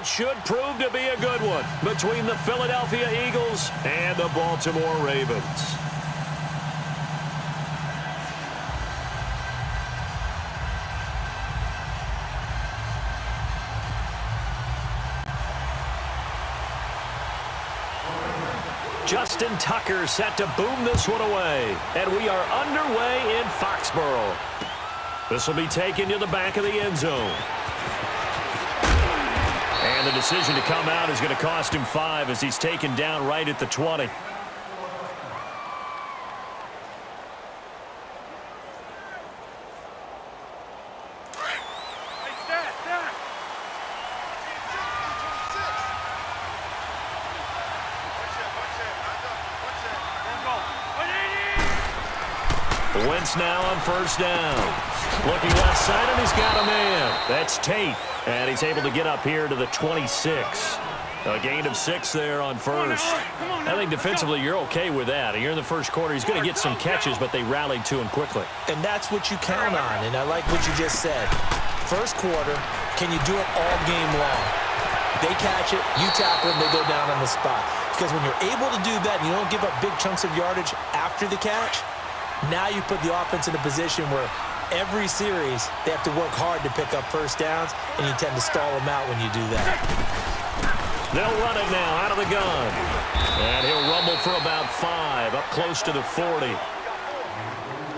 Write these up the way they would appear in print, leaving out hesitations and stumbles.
it should prove to be a good one between the Philadelphia Eagles and the Baltimore Ravens. Justin Tucker set to boom this one away. And we are underway in Foxborough. This will be taken to the back of the end zone. And the decision to come out is going to cost him 5 as he's taken down right at the 20. Wentz now on first down. Looking left side, and he's got a man. That's Tate. And he's able to get up here to the 26. A gain of 6 there on first. I think defensively you're okay with that. Here in the first quarter, he's going to get some catches, but they rallied to him quickly. And that's what you count on, and I like what you just said. First quarter, can you do it all game long? They catch it, you tackle them, they go down on the spot. Because when you're able to do that and you don't give up big chunks of yardage after the catch, now you put the offense in a position where every series they have to work hard to pick up first downs, and you tend to stall them out when you do that. They'll run it now out of the gun. And he'll rumble for about 5, up close to the 40.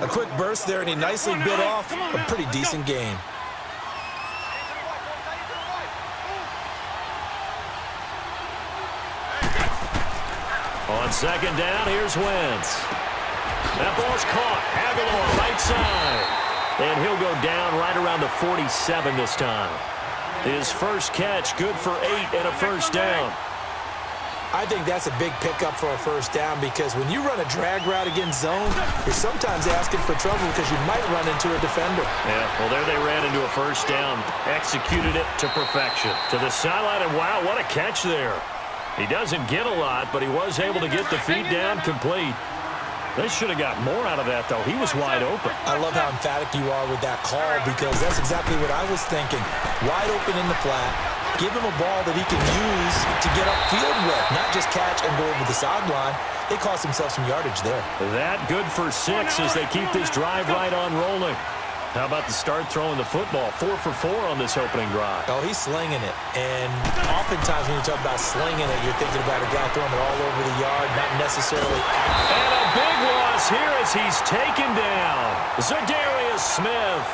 A quick burst there, and he nicely bit off a pretty decent gain. On second down, here's Wentz. That ball's caught. Aguilar, right side. And he'll go down right around the 47 this time. His first catch, good for 8 and a first down. I think that's a big pickup for a first down because when you run a drag route against zone, you're sometimes asking for trouble because you might run into a defender. Yeah, well, there they ran into a first down. Executed it to perfection. To the sideline, and wow, what a catch there. He doesn't get a lot, but he was able to get the feet down complete. They should have got more out of that, though. He was wide open. I love how emphatic you are with that call because that's exactly what I was thinking. Wide open in the flat. Give him a ball that he can use to get upfield with, not just catch and go over the sideline. They cost themselves some yardage there. That good for 6 as they keep this drive right on rolling. How about the start throwing the football? 4 for 4 on this opening drive. Oh, he's slinging it. And oftentimes when you talk about slinging it, you're thinking about a guy throwing it all over the yard, not necessarily. And a big loss here as he's taken down. Za'Darius Smith.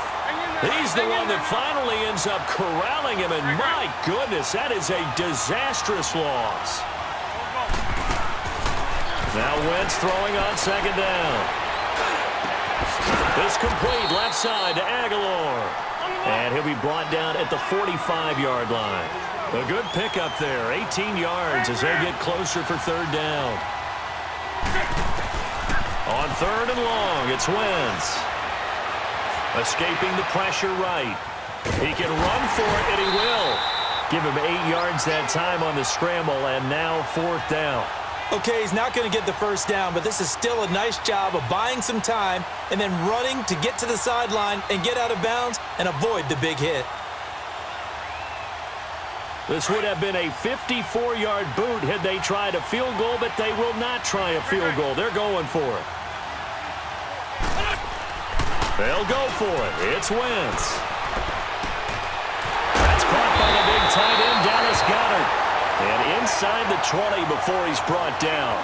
He's the one that finally ends up corralling him, and my goodness, that is a disastrous loss. Now Wentz throwing on second down. It's complete left side to Aguilar. And he'll be brought down at the 45-yard line. A good pickup there, 18 yards as they get closer for third down. On third and long, it's Wentz. Escaping the pressure right. He can run for it, and he will. Give him 8 yards that time on the scramble, and now fourth down. Okay, he's not going to get the first down, but this is still a nice job of buying some time and then running to get to the sideline and get out of bounds and avoid the big hit. This would have been a 54-yard boot had they tried a field goal, but they will not try a field goal. They're going for it. They'll go for it. It's Wentz. That's caught by the big tight end, Dallas Goedert. And inside the 20 before he's brought down.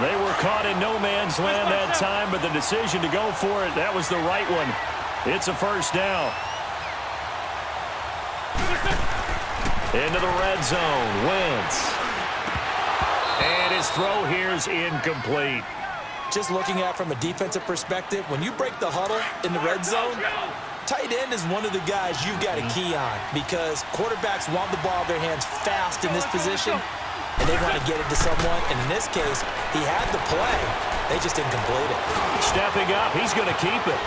They were caught in no man's land that time, but the decision to go for it, that was the right one. It's a first down. Into the red zone, Wentz. And his throw here is incomplete. Just looking at it from a defensive perspective, when you break the huddle in the red zone, tight end is one of the guys you've got to key on because quarterbacks want the ball in their hands fast in this position, and they want to get it to someone. And in this case, he had the play. They just didn't complete it. Stepping up, he's going to keep it.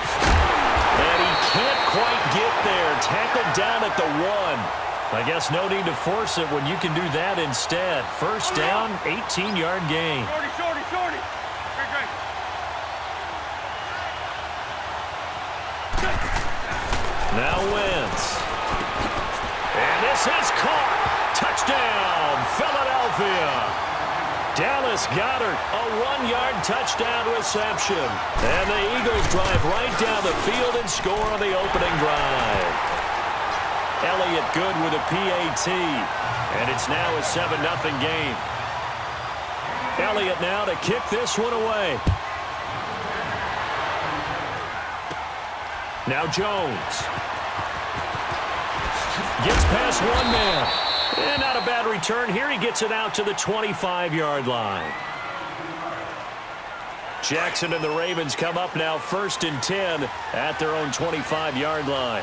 And he can't quite get there. Tackled down at the 1. I guess no need to force it when you can do that instead. First down, 18-yard gain. Shorty. Now Wentz. And this is caught. Philadelphia. Dallas Goedert, a 1-yard touchdown reception. And the Eagles drive right down the field and score on the opening drive. Elliott good with a PAT. And it's now a 7-0 game. Elliott now to kick this one away. Now Jones. Gets past one man. And not a bad return here. He gets it out to the 25-yard line. Jackson and the Ravens come up now 1st and 10 at their own 25-yard line.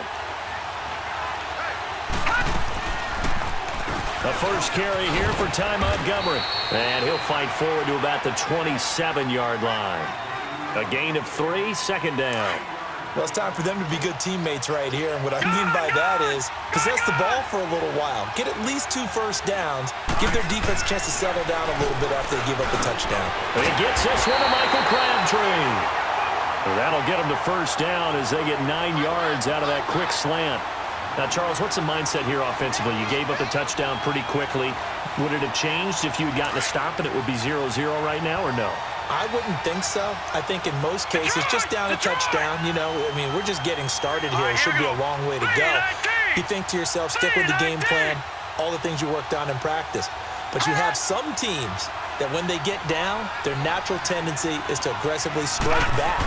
The first carry here for Ty Montgomery. And he'll fight forward to about the 27-yard line. A gain of 3, 2nd down. Well, it's time for them to be good teammates right here. And what I mean by that is possess the ball for a little while. Get at least 2 first downs. Give their defense a chance to settle down a little bit after they give up a touchdown. And he gets this one to Michael Crabtree. Well, that'll get him to 1st down as they get 9 yards out of that quick slant. Now, Charles, what's the mindset here offensively? You gave up a touchdown pretty quickly. Would it have changed if you had gotten a stop and it would be 0-0 right now, or no? I wouldn't think so. I think in most cases, just down a touchdown, you know, I mean, we're just getting started here. It should be a long way to go. You think to yourself, stick with the game plan, all the things you worked on in practice. But you have some teams that when they get down, their natural tendency is to aggressively strike back.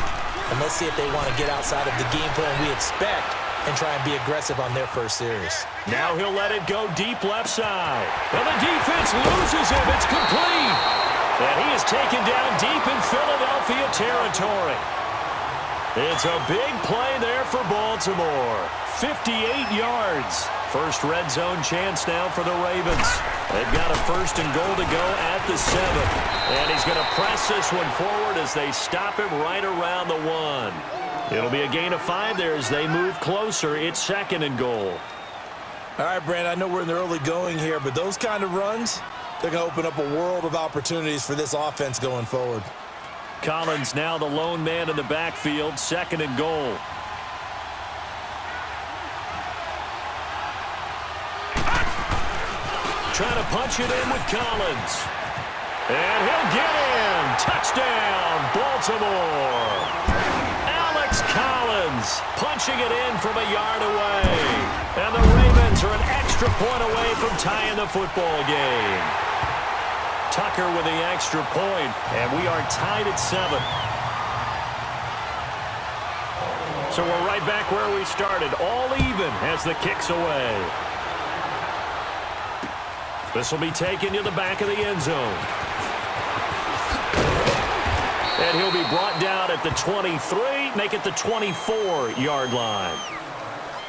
And let's see if they want to get outside of the game plan we expect and try and be aggressive on their first series. Now he'll let it go deep left side. And the defense loses him. It's complete. And he is taken down deep in Philadelphia territory. It's a big play there for Baltimore. 58 yards. First red zone chance now for the Ravens. They've got a 1st and goal to go at the 7. And he's going to press this one forward as they stop him right around the 1. It'll be a gain of 5 there as they move closer. It's 2nd and goal. All right, Brandon, I know we're in the early going here, but those kind of runs, they're going to open up a world of opportunities for this offense going forward. Collins now the lone man in the backfield, 2nd and goal. Trying to punch it in with Collins. And he'll get in. Touchdown, Baltimore. Alex Collins punching it in from a yard away. And the Ravens are an extra point away from tying the football game. Tucker with the extra point, and we are tied at 7. So we're right back where we started, all even as the kick's away. This will be taken to the back of the end zone. And he'll be brought down at the 23, make it the 24-yard line.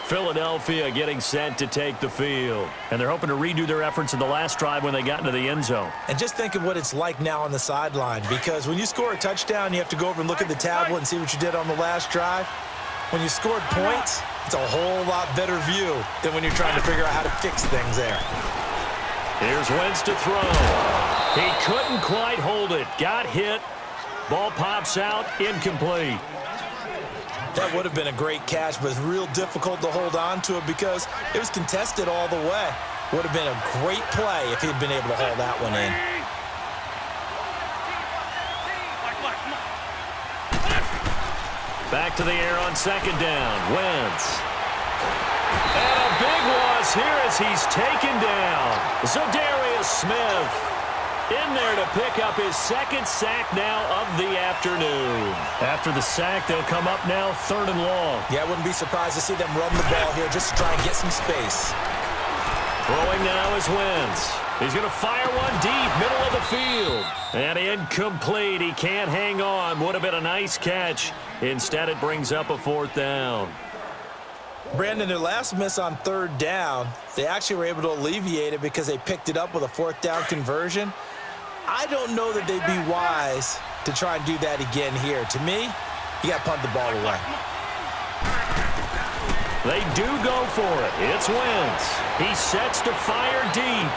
Philadelphia getting set to take the field. And they're hoping to redo their efforts in the last drive when they got into the end zone. And just think of what it's like now on the sideline, because when you score a touchdown, you have to go over and look at the tablet and see what you did on the last drive. When you scored points, it's a whole lot better view than when you're trying to figure out how to fix things there. Here's Wentz to throw. He couldn't quite hold it. Got hit. Ball pops out. Incomplete. That would have been a great catch, but it's real difficult to hold on to it because it was contested all the way. Would have been a great play if he'd been able to hold that one in. Back to the air on 2nd down. Wentz. And a big loss here as he's taken down. Zadarius Smith in there to pick up his 2nd sack now of the afternoon. After the sack, they'll come up now 3rd and long. Yeah, I wouldn't be surprised to see them run the ball here just to try and get some space. Throwing now is Wentz. He's going to fire one deep, middle of the field. And incomplete. He can't hang on. Would have been a nice catch. Instead, it brings up a 4th down. Brandon, their last miss on 3rd down, they actually were able to alleviate it because they picked it up with a 4th down conversion. I don't know that they'd be wise to try and do that again here. To me, you got to punt the ball away. They do go for it. It's Wentz. He sets to fire deep.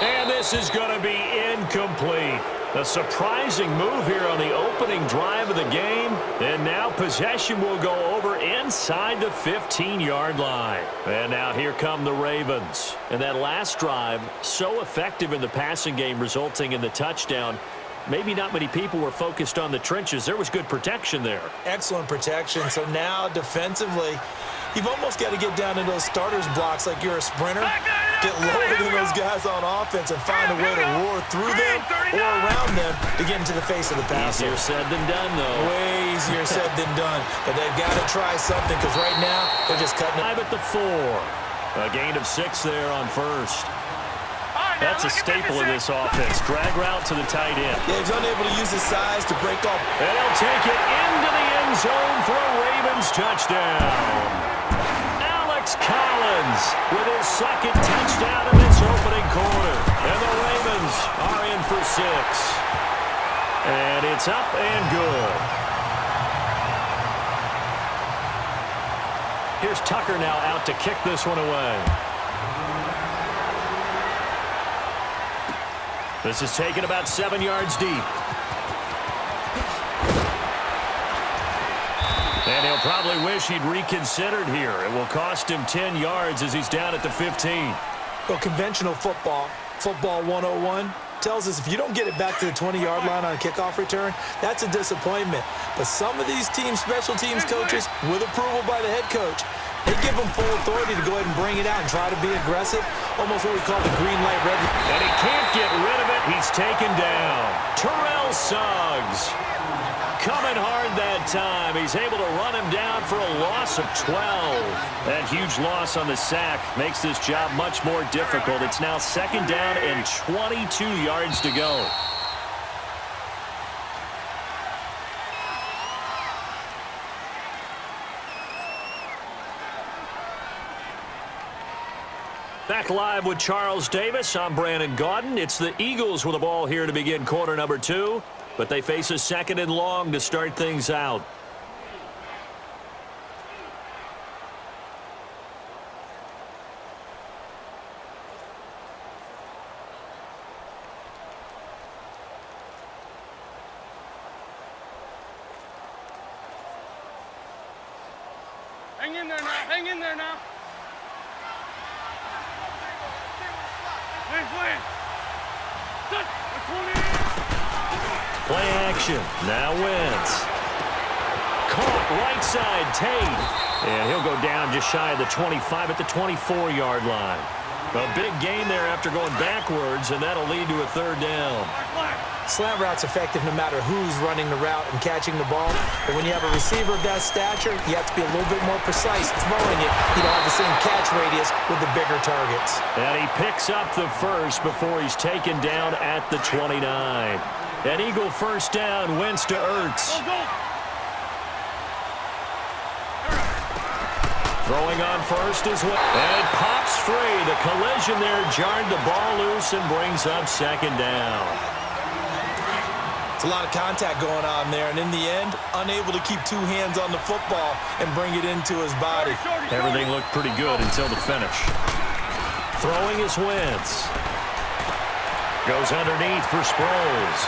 And this is going to be incomplete. A surprising move here on the opening drive of the game. And now possession will go over inside the 15-yard line. And now here come the Ravens. And that last drive, so effective in the passing game, resulting in the touchdown. Maybe not many people were focused on the trenches. There was good protection there. Excellent protection. So now defensively, you've almost got to get down to those starters blocks like you're a sprinter. Get lower than those guys on offense and find a way to roar through them or around them to get into the face of the passer. Easier said than done, though. Way easier said than done. But they've got to try something because right now they're just cutting it. 5 at the 4. A gain of 6 there on first. That's a staple of this offense. Drag route to the tight end. Yeah, he's unable to use his size to break off. And he'll take it into the end zone for a Ravens touchdown. Collins with his second touchdown in this opening quarter. And the Ravens are in for 6. And it's up and good. Here's Tucker now out to kick this one away. This is taken about 7 yards deep. And he'll probably wish he'd reconsidered here. It will cost him 10 yards as he's down at the 15. Well, conventional football 101, tells us if you don't get it back to the 20-yard line on a kickoff return, that's a disappointment. But some of these special teams coaches, with approval by the head coach, they give them full authority to go ahead and bring it out and try to be aggressive, almost what we call the green light red. And he can't get rid of it. He's taken down. Terrell Suggs. Coming hard that time. He's able to run him down for a loss of 12. That huge loss on the sack makes this job much more difficult. It's now 2nd down and 22 yards to go. Back live with Charles Davis. I'm Brandon Gaudin. It's the Eagles with the ball here to begin quarter number 2. But they face a 2nd and long to start things out. Hang in there now. Hang in there now. Play action. Now Wentz. Caught right side, Tate. And he'll go down just shy of the 25 at the 24-yard line. A big gain there after going backwards, and that'll lead to a 3rd down. Slant route's effective no matter who's running the route and catching the ball. But when you have a receiver of that stature, you have to be a little bit more precise throwing it. You don't have the same catch radius with the bigger targets. And he picks up the first before he's taken down at the 29. An Eagle 1st down, Wentz to Ertz. Throwing on first as well. And it pops free. The collision there jarred the ball loose and brings up 2nd down. It's a lot of contact going on there, and in the end, unable to keep 2 hands on the football and bring it into his body. Everything looked pretty good until the finish. Throwing is Wentz. Goes underneath for Sproles.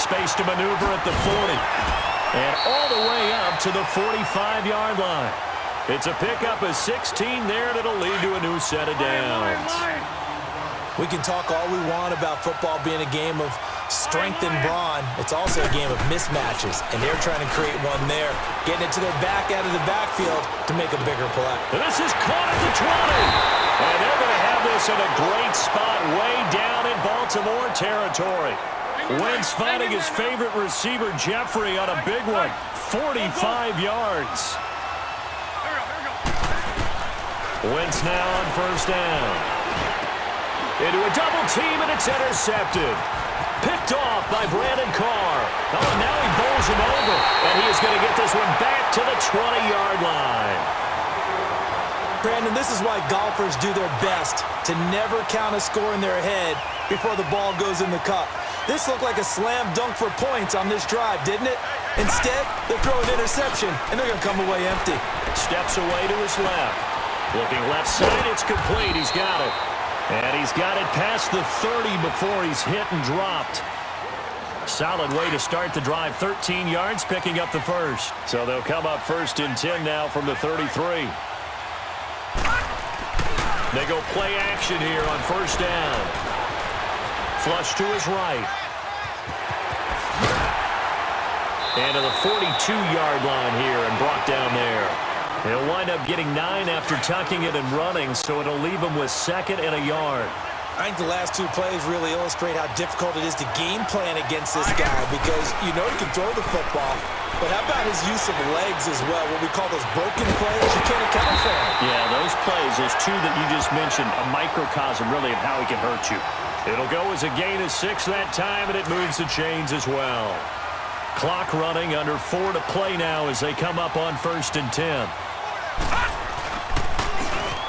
Space to maneuver at the 40. And all the way up to the 45-yard line. It's a pickup of 16 there, and it'll lead to a new set of downs. We can talk all we want about football being a game of strength and brawn. It's also a game of mismatches, and they're trying to create one there, getting it to their back out of the backfield to make a bigger play. This is caught at the 20. And they're going to have this in a great spot way down in Baltimore territory. Wentz finding his favorite receiver, Jeffrey, on a big one. 45 yards. Wentz now on 1st down. Into a double team, and it's intercepted. Picked off by Brandon Carr. Oh, and now he bowls him over. And he is going to get this one back to the 20-yard line. Brandon, this is why golfers do their best to never count a score in their head before the ball goes in the cup. This looked like a slam dunk for points on this drive, didn't it? Instead, they'll throw an interception, and they're going to come away empty. Steps away to his left. Looking left side, it's complete. He's got it. And he's got it past the 30 before he's hit and dropped. Solid way to start the drive. 13 yards, picking up the first. So they'll come up 1st and 10 now from the 33. They go play action here on 1st down. Flush to his right. And to the 42-yard line here and brought down there. He'll wind up getting 9 after tucking it and running, so it'll leave him with 2nd and a yard. I think the last 2 plays really illustrate how difficult it is to game plan against this guy because you know he can throw the football, but how about his use of legs as well, what we call those broken plays? You can't account for them. Yeah, those plays, those 2 that you just mentioned, a microcosm really of how he can hurt you. It'll go as a gain of 6 that time, and it moves the chains as well. Clock running, under 4 to play now as they come up on 1st and 10.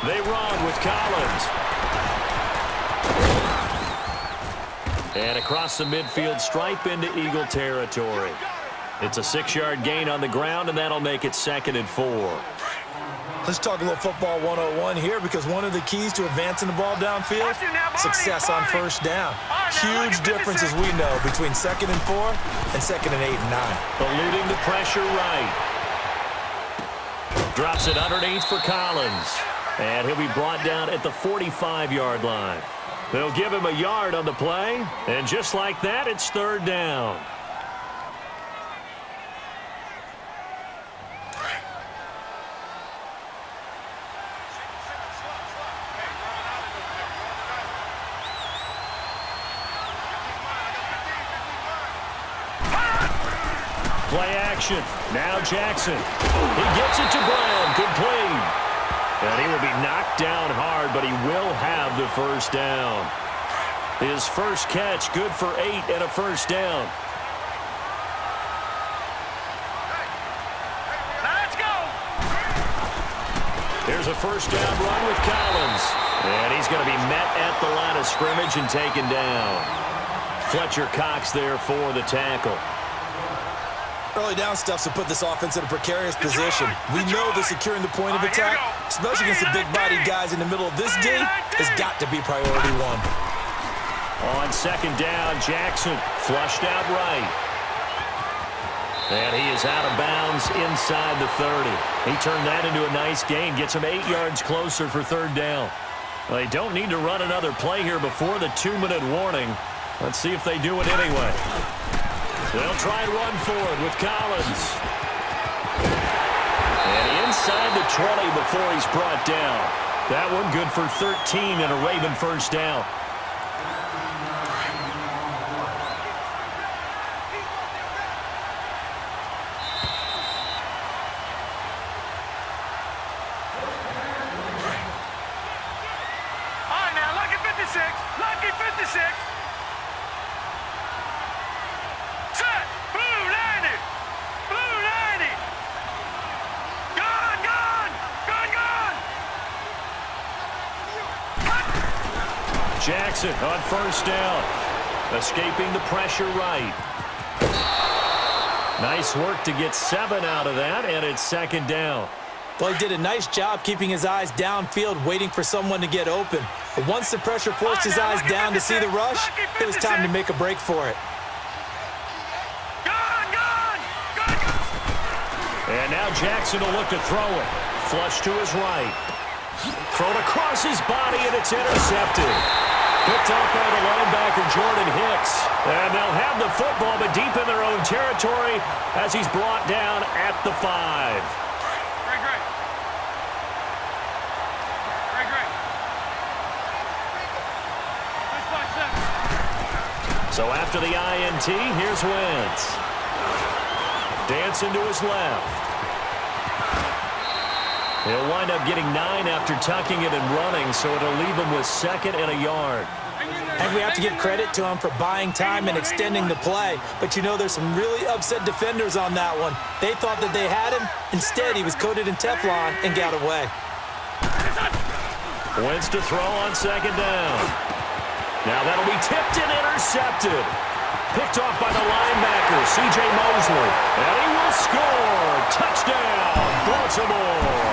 They run with Collins. And across the midfield stripe into Eagle territory. It's a 6-yard gain on the ground, and that'll make it 2nd and 4. Let's talk a little football 101 here because one of the keys to advancing the ball downfield, success on 1st down. Huge difference, as we know, between 2nd and 4 and 2nd and 8 and 9. Eluding the pressure right. Drops it underneath for Collins. And he'll be brought down at the 45-yard line. They'll give him a yard on the play, and just like that, it's 3rd down. Play action. Now Jackson. He gets it to Brown. Good play. And he will be knocked down hard, but he will have the 1st down. His first catch, good for 8 and a 1st down. Let's go. Here's a 1st down run with Collins. And he's going to be met at the line of scrimmage and taken down. Fletcher Cox there for the tackle. Early down stuff to put this offense in a precarious position. We know that securing the point of attack, especially against the big-bodied guys in the middle of this D, has got to be priority 1. On 2nd down, Jackson flushed out right. And he is out of bounds inside the 30. He turned that into a nice gain, gets him 8 yards closer for 3rd down. Well, they don't need to run another play here before the 2-minute warning. Let's see if they do it anyway. They'll try and run forward with Collins. And inside the 20 before he's brought down. That one good for 13 and a Raven 1st down. All right, now, lucky 56. Lucky 56. Set. Blue 90. Blue 90. Gone, gone. Gone, gone. Jackson on 1st down. Escaping the pressure right. Nice work to get 7 out of that, and it's 2nd down. Well, he did a nice job keeping his eyes downfield, waiting for someone to get open. But once the pressure forced his eyes down to see the rush, it was time to make a break for it. And now Jackson will look to throw it. Flush to his right. Thrown across his body, and it's intercepted. Picked off by the linebacker, Jordan Hicks. And they'll have the football, but deep in their own territory as he's brought down at the 5. Great, great. Great, great. Good spot, 7. So after the INT, here's Wentz. Dancing to his left. He'll wind up getting 9 after tucking it and running, so it'll leave him with 2nd and a yard. And we have to give credit to him for buying time and extending the play. But you know, there's some really upset defenders on that one. They thought that they had him. Instead, he was coated in Teflon and got away. Wentz to throw on 2nd down. Now that'll be tipped and intercepted. Picked off by the linebacker, C.J. Mosley. And he will score. Touchdown, Baltimore.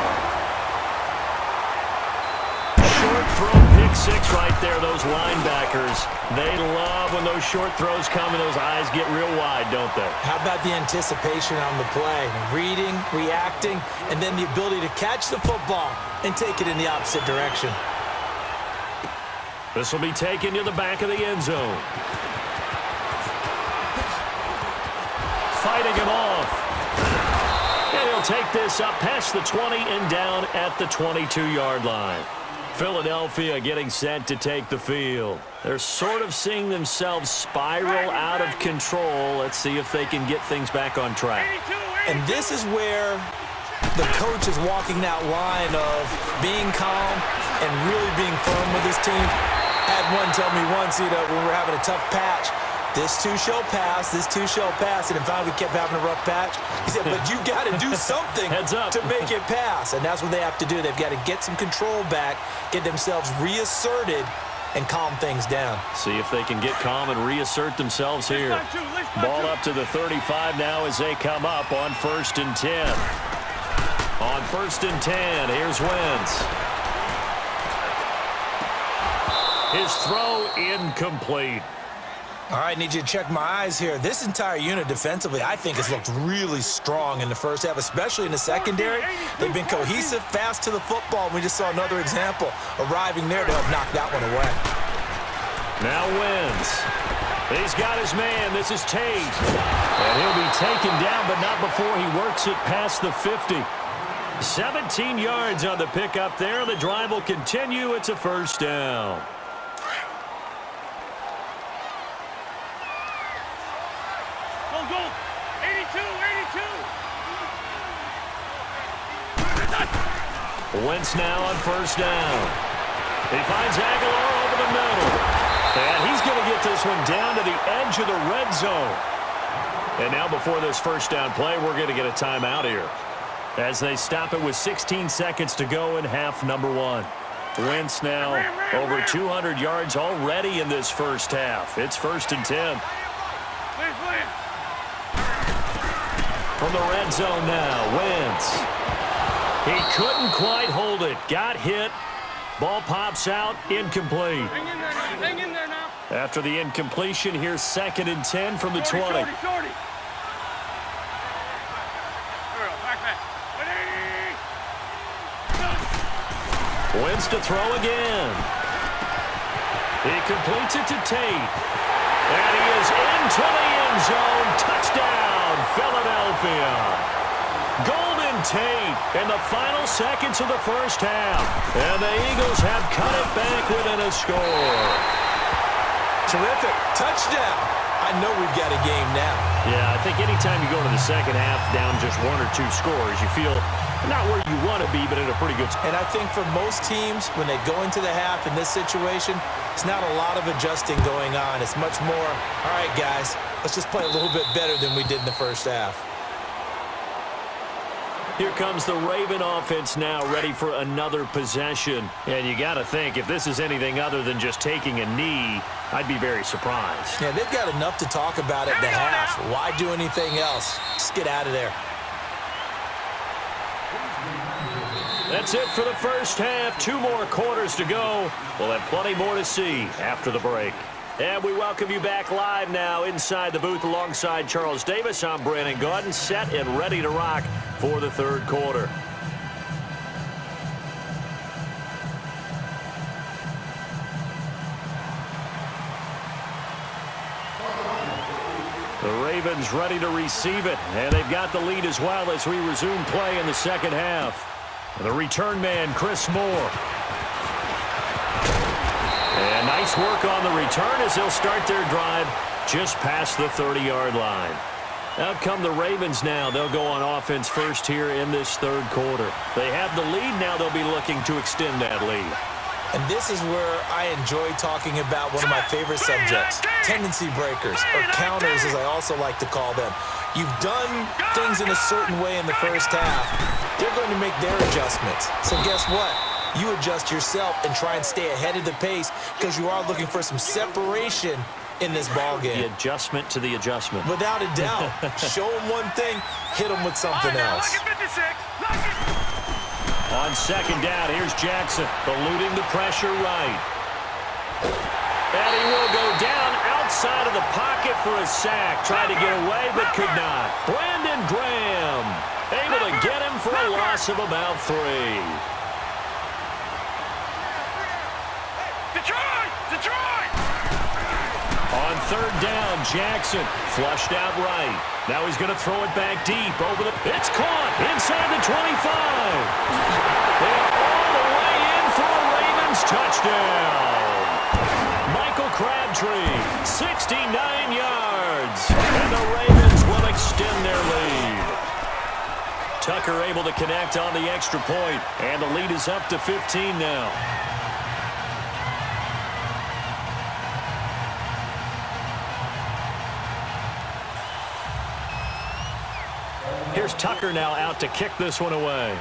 Short throw pick and 6 right there, those linebackers. They love when those short throws come and those eyes get real wide, don't they? How about the anticipation on the play? Reading, reacting, and then the ability to catch the football and take it in the opposite direction. This will be taken to the back of the end zone. Fighting him off. And he'll take this up past the 20 and down at the 22-yard line. Philadelphia getting set to take the field. They're sort of seeing themselves spiral out of control. Let's see if they can get things back on track. And this is where the coach is walking that line of being calm and really being firm with his team. I had one tell me once, when we were having a tough patch, this too shall pass, this too shall pass, and finally we kept having a rough patch. He said, but you got to do something to make it pass, and that's what they have to do. They've got to get some control back, get themselves reasserted, and calm things down. See if they can get calm and reassert themselves here. Ball up to the 35 now as they come up on 1st and 10. On 1st and 10, here's Wentz. His throw incomplete. All right, need you to check my eyes here. This entire unit defensively, I think, has looked really strong in the first half, especially in the secondary. They've been cohesive, fast to the football. We just saw another example arriving there to help knock that one away. Now Wentz. He's got his man. This is Tate. And he'll be taken down, but not before he works it past the 50. 17 yards on the pickup there. The drive will continue. It's a first down. Go. 82. Wentz now on first down. He finds Aguilar over the middle. And he's going to get this one down to the edge of the red zone. And now before this first down play, we're going to get a timeout here, as they stop it with 16 seconds to go in half number 1. Wentz now over 200 yards already in this first half. It's 1st and 10. From the red zone now, Wentz. He couldn't quite hold it. Got hit. Ball pops out. Incomplete. Hang in there now. After the incompletion, here's 2nd and 10 from the 20. Shorty. Wentz to throw again. He completes it to Tate. And he is into the end zone. Touchdown, Philadelphia. Golden Tate in the final seconds of the first half. And the Eagles have cut it back within a score. Terrific. Touchdown. I know we've got a game now. Yeah, I think anytime you go into the second half down just 1 or 2 scores, you feel not where you want to be, but in a pretty good spot. And I think for most teams, when they go into the half in this situation, it's not a lot of adjusting going on. It's much more, all right, guys, let's just play a little bit better than we did in the first half. Here comes the Raven offense now, ready for another possession. And you got to think, if this is anything other than just taking a knee, I'd be very surprised. Yeah, they've got enough to talk about at the half. Why do anything else? Just get out of there. That's it for the first half. 2 more quarters to go. We'll have plenty more to see after the break. And we welcome you back live now inside the booth alongside Charles Davis. I'm Brandon Gaudin, set and ready to rock for the third quarter. The Ravens ready to receive it, and they've got the lead as well as we resume play in the second half. The return man, Chris Moore. And nice work on the return as they'll start their drive just past the 30-yard line. Out come the Ravens now. They'll go on offense first here in this third quarter. They have the lead. Now they'll be looking to extend that lead. And this is where I enjoy talking about one of my favorite subjects, tendency breakers, or counters as I also like to call them. You've done things in a certain way in the first half. They're going to make their adjustments. So guess what? You adjust yourself and try and stay ahead of the pace because you are looking for some separation in this ball game. The adjustment to the adjustment. Without a doubt. Show them one thing, hit them with something else. On second down, here's Jackson, eluding the pressure right. And he will go down outside of the pocket for a sack. Tried to get away, but could not. Brandon Graham able to get him for a loss of about 3. Detroit! On 3rd down, Jackson flushed out right. Now he's going to throw it back deep over the... It's caught inside the 25. And all the way in for a Ravens touchdown. Michael Crabtree, 69 yards. And the Ravens will extend their lead. Tucker able to connect on the extra point. And the lead is up to 15 now. Here's Tucker now out to kick this one away.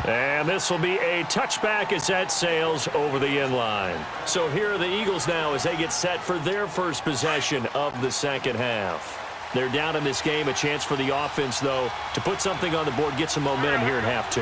And this will be a touchback as that sails over the end line. So here are the Eagles now as they get set for their first possession of the second half. They're down in this game. A chance for the offense, though, to put something on the board, get some momentum here at half 2.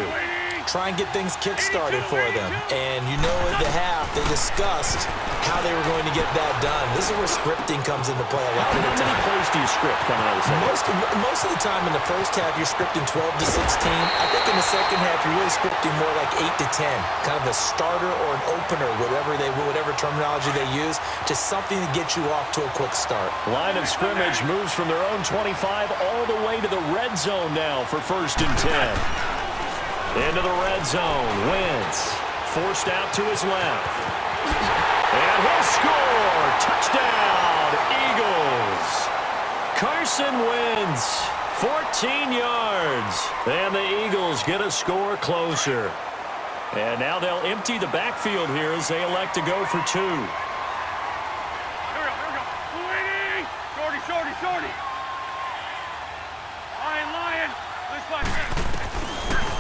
Try and get things kick-started for them. And you know at the half, they discussed how they were going to get that done. This is where scripting comes into play a lot of the time. How many plays do you script coming out of the second? Most of the time in the first half, you're scripting 12 to 16. I think in the second half, you're really scripting more like 8 to 10. Kind of a starter or an opener, whatever terminology they use, just something to get you off to a quick start. Line of scrimmage moves from their own 25 all the way to the red zone now for 1st and 10. Into the red zone. Wentz forced out to his left. And he'll score. Touchdown, Eagles. Carson Wentz, 14 yards. And the Eagles get a score closer. And now they'll empty the backfield here as they elect to go for 2. Here we go. Shorty. Lion. Let's watch this.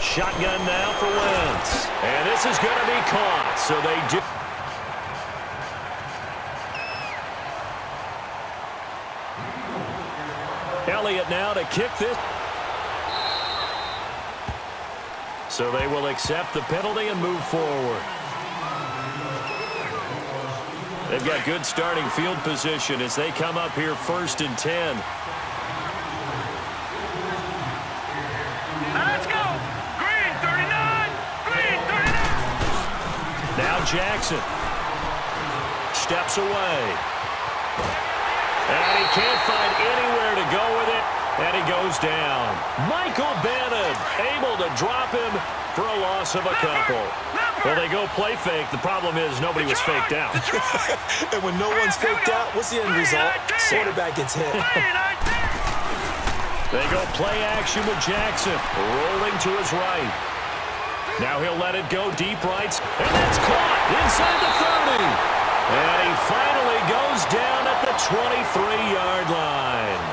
Shotgun now for Wentz. And this is going to be caught. So they do. Elliott now to kick this. So they will accept the penalty and move forward. They've got good starting field position as they come up here 1st and 10. Now Jackson steps away. And he can't find anywhere to go with it. And he goes down. Michael Bannon able to drop him for a loss of a couple. Well, they go play fake. The problem is nobody was faked out. And when no one's faked out, what's the end result? Quarterback gets hit. They go play action with Jackson. Rolling to his right. Now he'll let it go deep right. And that's caught inside the 30. And he finally goes down at the 23-yard line.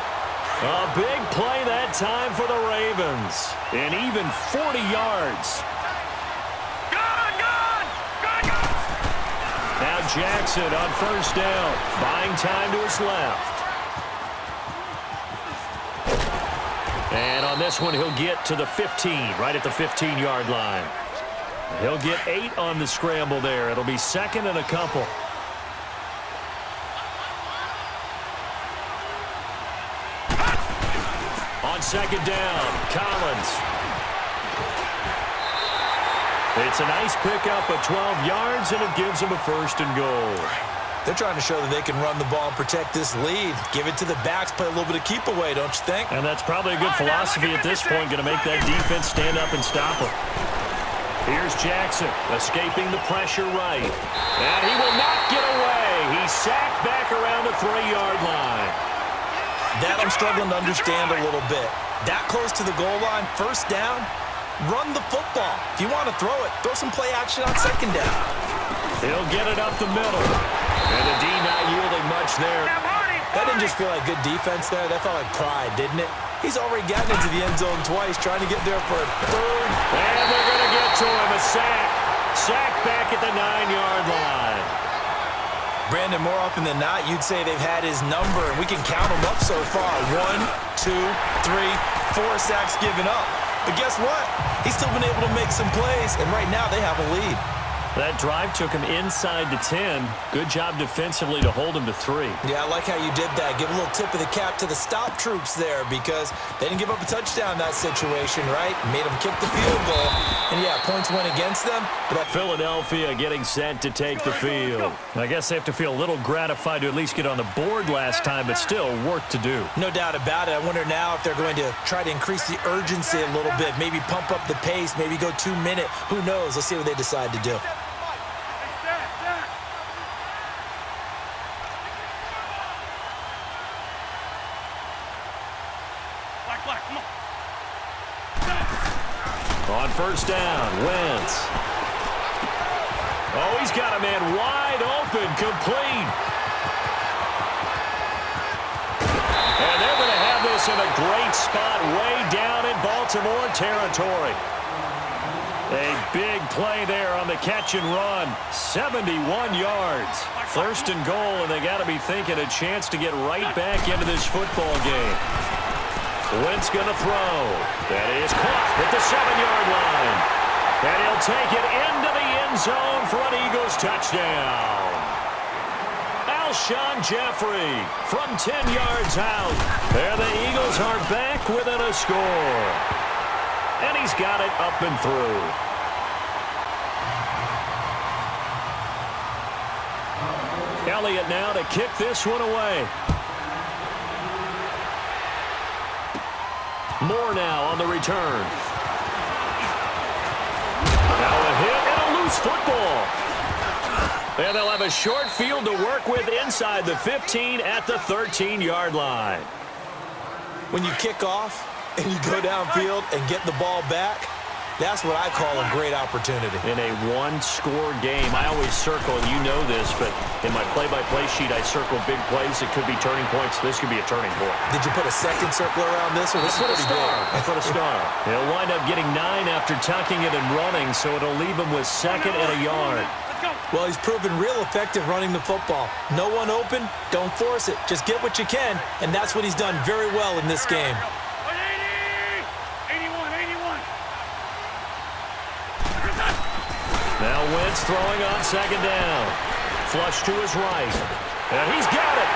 A big play that time for the Ravens. And even 40 yards. Now Jackson on 1st down. Buying time to his left. And on this one, he'll get to the 15, right at the 15-yard line. He'll get 8 on the scramble there. It'll be 2nd and a couple. On 2nd down, Collins. It's a nice pickup of 12 yards, and it gives him a 1st and goal. They're trying to show that they can run the ball and protect this lead. Give it to the backs, play a little bit of keep away, don't you think? And that's probably a good philosophy at this point, going to make that defense stand up and stop him. Here's Jackson, escaping the pressure right. And he will not get away. He's sacked back around the 3-yard line. That I'm struggling to understand a little bit. That close to the goal line, 1st down, run the football. If you want to throw it, throw some play action on 2nd down. He'll get it up the middle. And the D not yielding much there. That didn't just feel like good defense there. That felt like pride, didn't it? He's already gotten into the end zone twice, trying to get there for a 3rd. And they're going to get to him. A sack. Sack back at the 9-yard line. Brandon, more often than not, you'd say they've had his number, and we can count them up so far. 1, 2, 3, 4 sacks given up. But guess what? He's still been able to make some plays, and right now they have a lead. That drive took him inside the 10. Good job defensively to hold him to 3. Yeah, I like how you did that. Give a little tip of the cap to the stop troops there because they didn't give up a touchdown in that situation, right? Made them kick the field goal. And, yeah, points went against them. But Philadelphia getting set to take the field. I guess they have to feel a little gratified to at least get on the board last time, but still work to do. no doubt about it. I wonder now if they're going to try to increase the urgency a little bit, maybe pump up the pace, maybe go 2-minute. Who knows? Let's see what they decide to do. On first down, Wentz. Oh, he's got a man wide open, complete. And they're going to have this in a great spot way down in Baltimore territory. A big play there on the catch and run. 71 yards. First and goal, and they got to be thinking a chance to get right back into this football game. Wentz going to throw. That is caught at the 7-yard line. And he'll take it into the end zone for an Eagles touchdown. Alshon Jeffrey from 10 yards out. And the Eagles are back within a score. And he's got it up and through. Elliott now to kick this one away. Moore now on the return. Now a hit and a loose football. And they'll have a short field to work with inside the 15 at the 13-yard line. When you kick off and you go downfield and get the ball back, that's what I call a great opportunity. In a one-score game, I always circle, and you know this, but in my play-by-play sheet, I circle big plays. It could be turning points. This could be a turning point. Did you put a second circle around this? Or this I put a star. I put a star. He'll wind up getting 9 after tucking it and running, so it'll leave him with 2nd and a yard. Well, he's proven real effective running the football. No one open, don't force it. Just get what you can, and that's what he's done very well in this game. Now Wentz throwing on 2nd down. Flush to his right. And he's got it.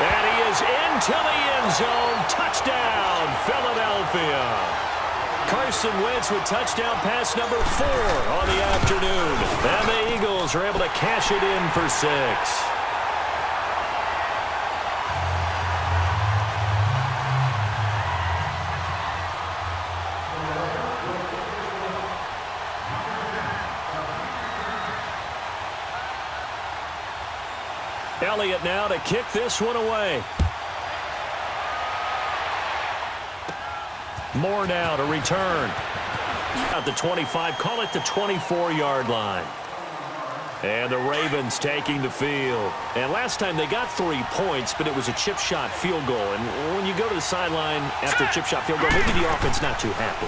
And he is into the end zone. Touchdown, Philadelphia. Carson Wentz with touchdown pass number 4 on the afternoon. And the Eagles are able to cash it in for 6. Elliott now to kick this one away. Moore now to return. At the 25, call it the 24-yard line. And the Ravens taking the field. And last time they got 3 points, but it was a chip shot field goal. And when you go to the sideline after a chip shot field goal, maybe the offense not too happy.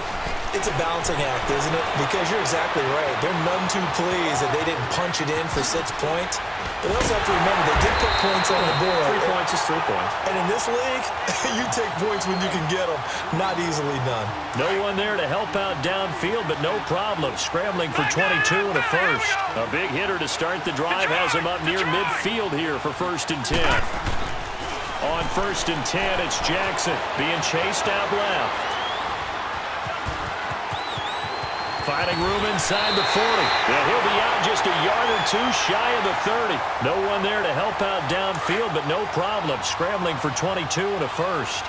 It's a balancing act, isn't it? Because you're exactly right. They're none too pleased that they didn't punch it in for 6 points. But also have to remember, they did put points on the board. 3 points is 3 points. And in this league, you take points when you can get them. Not easily done. No one there to help out downfield, but no problem. Scrambling for 22 and a first. A big hitter to start the drive has him up near midfield here for 1st and 10. On 1st and 10, it's Jackson being chased out left. Finding room inside the 40. And he'll be out just a yard or 2 shy of the 30. No one there to help out downfield, but no problem. Scrambling for 22 and a first.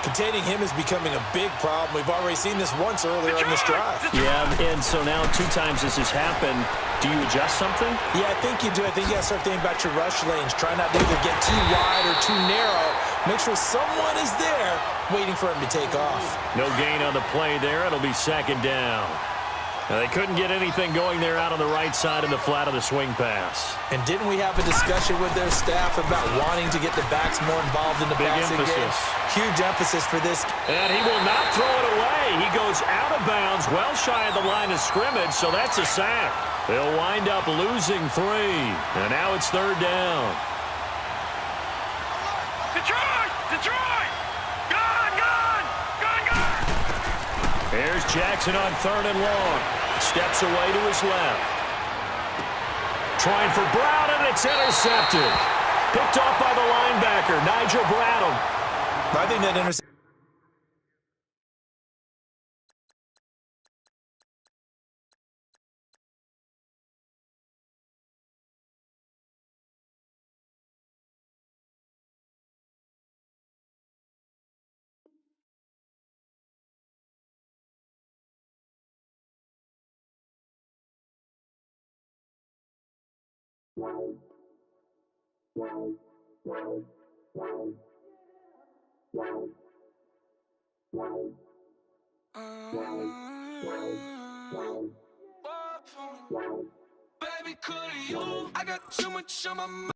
Containing him is becoming a big problem. We've already seen this once earlier in this drive. Yeah, and so now 2 times this has happened. Do you adjust something? Yeah, I think you do. I think you got to start thinking about your rush lanes. Try not to either get too wide or too narrow. Make sure someone is there waiting for him to take off. No gain on the play there. It'll be 2nd down. Now, they couldn't get anything going there out on the right side in the flat of the swing pass. And didn't we have a discussion with their staff about wanting to get the backs more involved in the passing game? Huge emphasis for this. And he will not throw it away. He goes out of bounds, well shy of the line of scrimmage, so that's a sack. They'll wind up losing 3. And now it's 3rd down. Detroit! Detroit! Gun! Gun! Gun! Gun! Here's Jackson on 3rd and long. Steps away to his left. Trying for Brown, and it's intercepted. Picked off by the linebacker, Nigel Bradham. I think that interception. Baby, could you? I got too much on my mind.